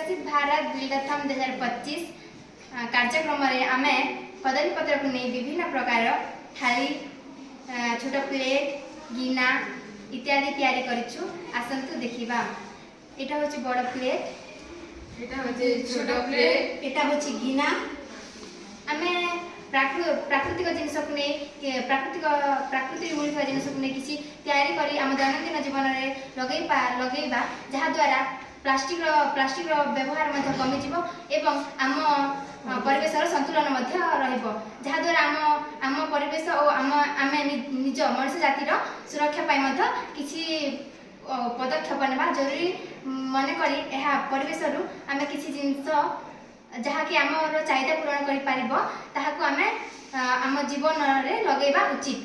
विकसित भारत बिल्डाथन 2025 कार्यक्रम आम कदली पत्र को नहीं विभिन्न प्रकार थाली छोट प्लेट गिना इत्यादि तैयारी करिछु। आसंतु देखिबा। एटा होची बड़ प्लेट, एटा होची छोट प्लेट, एटा होची गिना। आमे प्राकृतिक जिनस को नहीं प्राकृतिक मिलुवा जिनस को नहीं किसी तैयारी करी आम दैनंदिन जीवन में लगेबा जहा द्वारा प्लास्टिक व्यवहार मध्य कमी जिवो एवं आम परिवेशर संतुलन मध्य रहिबो जहा द्वारा आम परिवेश और आमे निज मनुष्य जातिर सुरक्षा पाई मध्य किसी पदक्षेप नेबा जरूरी मन करी एहा परिवेशरू आमे किसी जिनस जहा कि आमर चाहिदा पूरण करि पारिबो ताहाकु आमे आम जीवन रे लगेबा उचित।